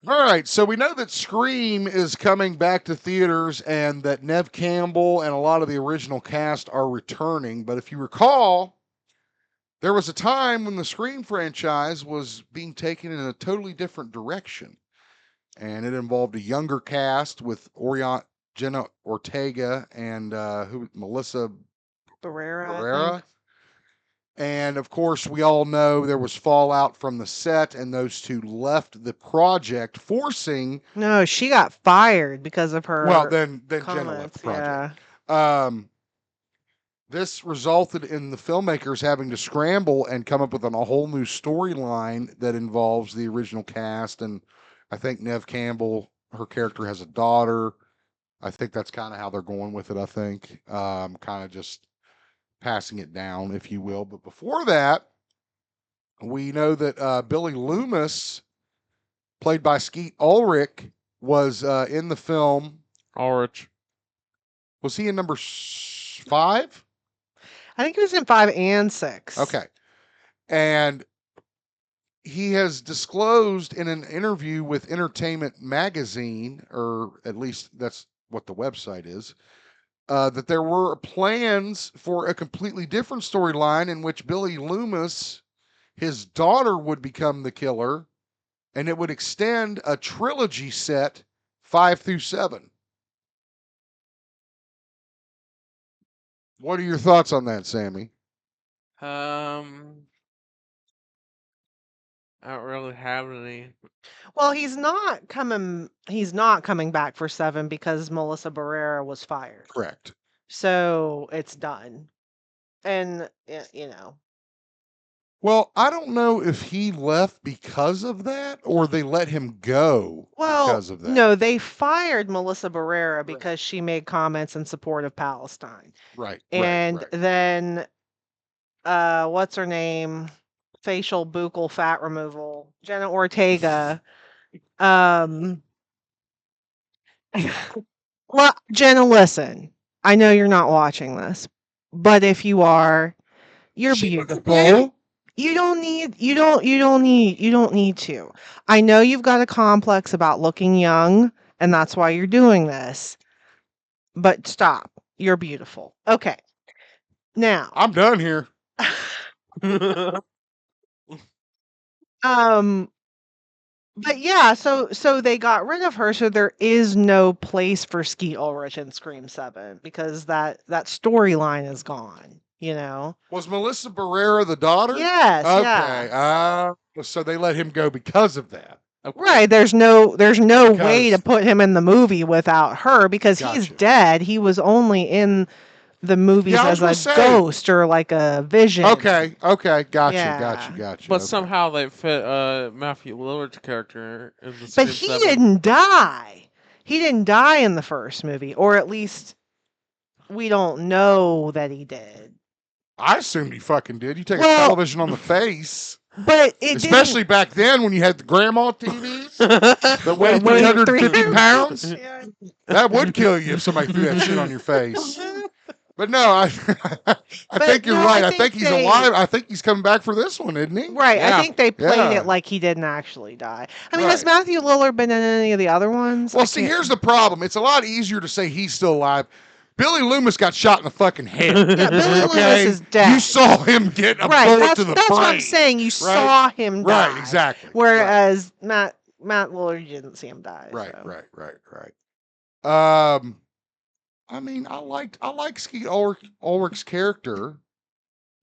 All right, so we know that Scream is coming back to theaters and that Nev Campbell and a lot of the original cast are returning. But if you recall, there was a time when the Scream franchise was being taken in a totally different direction. And it involved a younger cast with Jenna Ortega and Melissa Barrera, I think. Barrera. And of course, we all know there was fallout from the set, and those two left the project, forcing. No, she got fired because of Well, her then Jenna left the comments. project. Yeah. Um, this resulted in the filmmakers having to scramble and come up with a whole new storyline that involves the original cast. And I think Nev Campbell, her character, has a daughter. I think that's kind of how they're going with it. I think kind of just passing it down, if you will. But before that, we know that Billy Loomis, played by Skeet Ulrich, was in the film. Ulrich. Was he in number 5? I think he was in 5 and 6. Okay. And he has disclosed in an interview with Entertainment Magazine, or at least that's what the website is, that there were plans for a completely different storyline in which Billy Loomis, his daughter, would become the killer, and it would extend a trilogy set 5 through 7. What are your thoughts on that, Sammy? I don't really have any. Well, he's not coming back for 7 because Melissa Barrera was fired. Correct. So it's done. And Well, I don't know if he left because of that or they let him go well, because of that. no, they fired Melissa Barrera because she made comments in support of Palestine. Right. And right. then what's her name? Facial buccal fat removal. Jenna Ortega. Well, Jenna, listen. I know you're not watching this, but if you are, you're beautiful. You don't need to. I know you've got a complex about looking young, and that's why you're doing this. But stop. You're beautiful. Okay. Now, I'm done here. but yeah, so they got rid of her, so there is no place for Skeet Ulrich in Scream 7 because that storyline is gone, you know? Was Melissa Barrera the daughter? Yes, Okay. yeah. So they let him go because of that. Okay. Right, there's no way to Because- put him in the movie without her because he's Gotcha. dead. He was only in the movies Yeah, I as was a gonna say. ghost or like a vision. Okay. Gotcha. Yeah. But Okay. somehow they fit Matthew Lillard's character in the But Scream he 7. didn't die. He didn't die in the first movie, or at least we don't know that he did. I assumed he fucking did. You take a Well- television on the face. But it Especially back then when you had the grandma TVs that weighed Weighed 350 300 pounds. didn't. Yeah. That would kill you if somebody threw that shit on your face. But no, I think you're no, right. I I think think he's they- alive. I think he's coming back for this one, isn't he? Right, I Yeah. think they played Yeah. it like he didn't actually die. I mean, has Right. Matthew Lillard been in any of the other ones? Well, I see, can't- here's the problem. It's a lot easier to say he's still alive. Billy Loomis got shot in the fucking head. Yeah, Billy Loomis Okay? is dead. You saw him get a right, bullet that's to the what I'm brain. saying. You saw him die. Right, exactly. Whereas Matt Lillard, you didn't see him die. Right, so. right. I mean, I like Skeet Ulrich's character.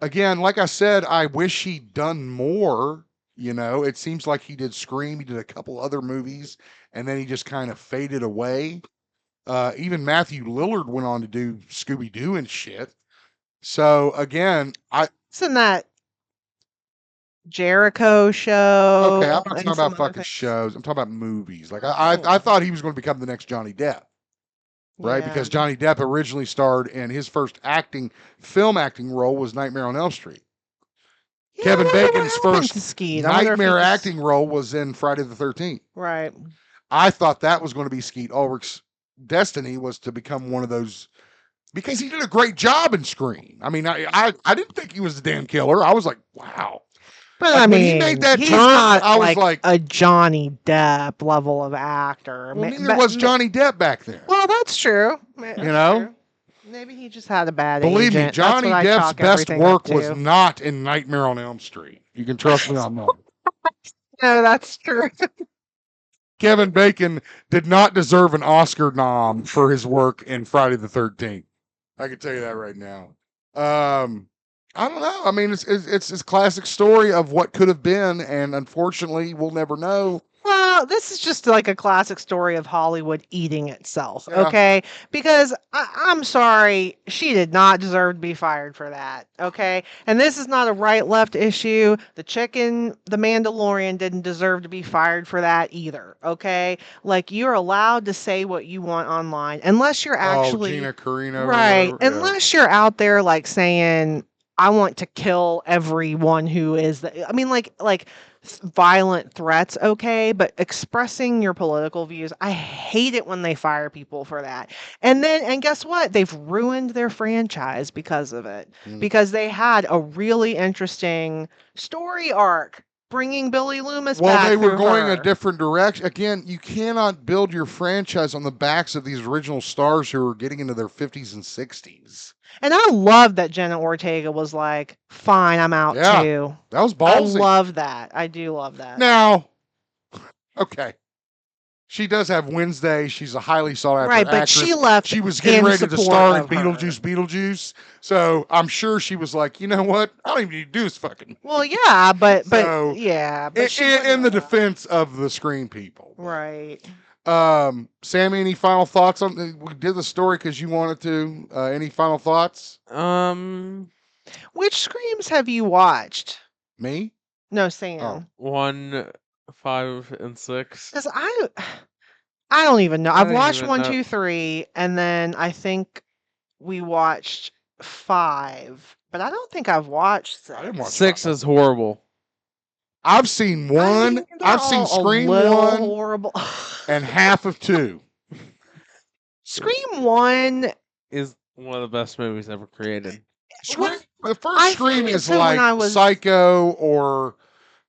Again, like I said, I wish he'd done more. You know, it seems like he did Scream, he did a couple other movies, and then he just kind of faded away. Even Matthew Lillard went on to do Scooby Doo and shit. So again, It's in that Jericho show. okay, I'm not and talking some about other fucking things. shows. I'm talking about movies. Like I thought he was going to become the next Johnny Depp. Right, Yeah. because Johnny Depp originally starred in his first film acting role was Nightmare on Elm Street. Yeah, Kevin I wonder what Bacon's happened first to Skeet. I wonder if nightmare he's- acting role was in Friday the 13th. Right. I thought that was going to be Skeet Ulrich's destiny, was to become one of those, because he did a great job in Scream. I mean, I didn't think he was the damn killer. I was like, wow. But Like, I when he mean, made that he's turn, not I was like, a Johnny Depp level of actor. well, neither was Johnny Depp back then. Well, that's true. That's You know? true. Maybe he just had a bad Believe me, agent. That's Johnny what I Depp's chalk best everything up work was to. not in Nightmare on Elm Street. You can trust me on that. No, that's true. Kevin Bacon did not deserve an Oscar nom for his work in Friday the 13th. I can tell you that right now. I don't know. I mean, it's a classic story of what could have been, and unfortunately, we'll never know. Well, this is just like a classic story of Hollywood eating itself, Yeah. okay? Because I'm sorry, she did not deserve to be fired for that, okay? And this is not a right left issue. The Mandalorian didn't deserve to be fired for that either, okay? Like, you're allowed to say what you want online, unless you're actually. Gina Carino, Right, or whatever. unless you're out there like saying, I want to kill everyone who is I mean, like violent threats, okay, but expressing your political views, I hate it when they fire people for that. And guess what? They've ruined their franchise because of it. Because they had a really interesting story arc bringing Billy Loomis Well, back. they were through going a her. different direction. Again, you cannot build your franchise on the backs of these original stars who are getting into their 50s and 60s. And I love that Jenna Ortega was like, fine, I'm out Yeah, too. that was I ballsy. love that. I do love that. Now, okay. She does have Wednesday. She's a highly sought after Right, but actress. she left She was getting in ready to support star in of her. Beetlejuice. So I'm sure she was like, you know what? I don't even need to do this fucking. Well, yeah, but So, yeah, but she in wouldn't the have. defense of the screen people. Right. Sammy, any final thoughts on? We did the story because you wanted to. Any final thoughts? Which Screams have you watched? Me? No, Oh. Sam. 1, 5, and 6. Because I don't even know. I I've don't watched even 1, know. 2, 3, and then I think we watched 5, but I don't think I've watched 6. I didn't watch 6 5. is horrible. I've seen I one. mean, they're I've seen all Scream a little 1 horrible. and half of 2. Scream 1 Is one of the best movies ever created. Scream. The first I Scream think is so when like I was- Psycho or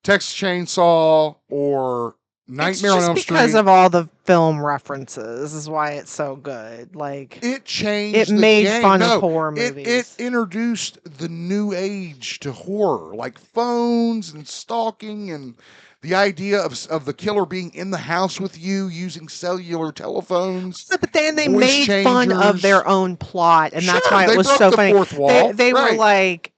Texas Chainsaw or It's Nightmare on just Elm because Street. of all the film references is why it's so good. Like It changed. it made the game. fun No, of horror It movies. introduced the new age to horror, like phones and stalking and the idea of the killer being in the house with you using cellular telephones. But then they voice made fun of changers. their own plot, and that's Sure, why they it was broke so the funny. fourth wall. They were Right. like,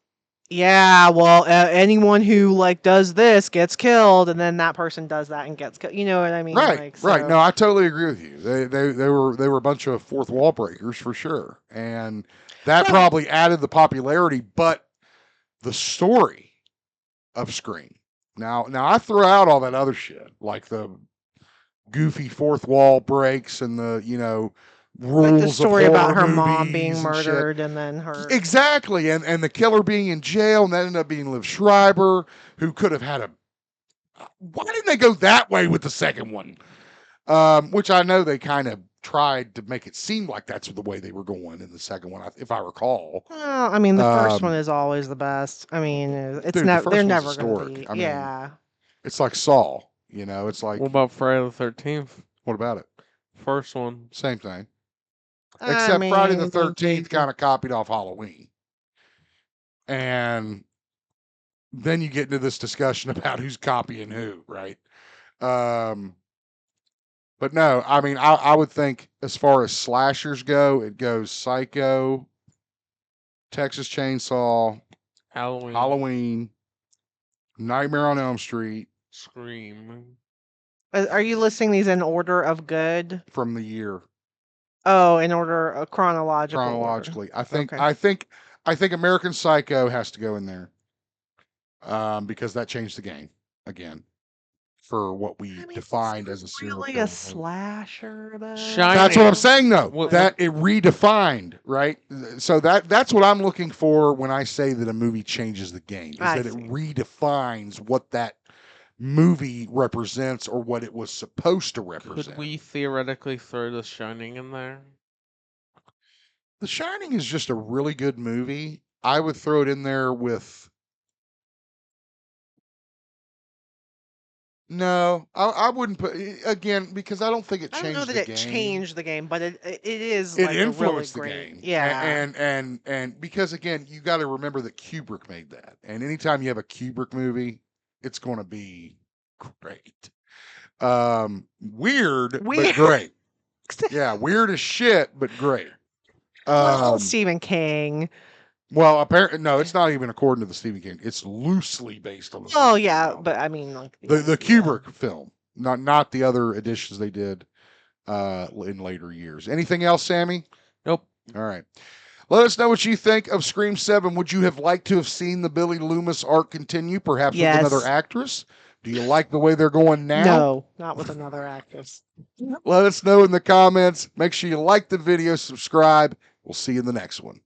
yeah, well, anyone who like does this gets killed, and then that person does that and gets killed. You know what I mean? Right, Like, right. so- No, I totally agree with you. They were a bunch of fourth wall breakers for sure, and that Well- probably added the popularity. But the story of Scream. Now I throw out all that other shit, like the goofy fourth wall breaks and the rules like the story of horror about her mom movies being and murdered, shit. and then her. Exactly, and the killer being in jail, and that ended up being Liv Schreiber, who could have had a. Why didn't they go that way with the second one? Which I know they kind of tried to make it seem like that's the way they were going in the second one, if I recall. Well, I mean, the first Um, one is always the best. I mean, it's Dude, the never. first They're one's never going to historic. be. I mean, Yeah. It's like Saw, it's like, What about Friday the 13th? what about it? First one. Same thing. I Except Friday the mean, 13th kind of copied off Halloween. And then you get into this discussion about who's copying who, right? But no, I mean, I would think as far as slashers go, it goes Psycho, Texas Chainsaw, Halloween, Nightmare on Elm Street Scream. Are you listing these in order of good? from the year Oh, in order chronological. order. chronologically. I think Okay. I think American Psycho has to go in there. Because that changed the game again for what we I mean, defined it's as a serial really killer. a slasher, though. That's what I'm saying, though. What- that it redefined, right? So that's what I'm looking for when I say that a movie changes the game. Is I that see. it redefines what that movie represents or what it was supposed to represent. Could we theoretically throw The Shining in there? The Shining is just a really good movie. I would throw it in there with No, I wouldn't put again because I don't think it I don't know changed that the it game. changed the game, but it is It like a really influenced the great. game, Yeah. and because again, you got to remember that Kubrick made that, and anytime you have a Kubrick movie, it's going to be great. Weird but Weird. great. Yeah, weird as shit, but great. Well, Um, Stephen King. well, apparently, no, it's not even according to the Stephen King. It's loosely based on the Oh Stephen King yeah, novel. but I mean like The idea. Kubrick film, not the other editions they did in later years. Anything else, Sammy? Nope. All right. Let us know what you think of Scream 7. Would you have liked to have seen the Billy Loomis arc continue, perhaps with another Yes. actress? Do you like the way they're going now? No, not with another actress. Let us know in the comments. Make sure you like the video, subscribe. We'll see you in the next one.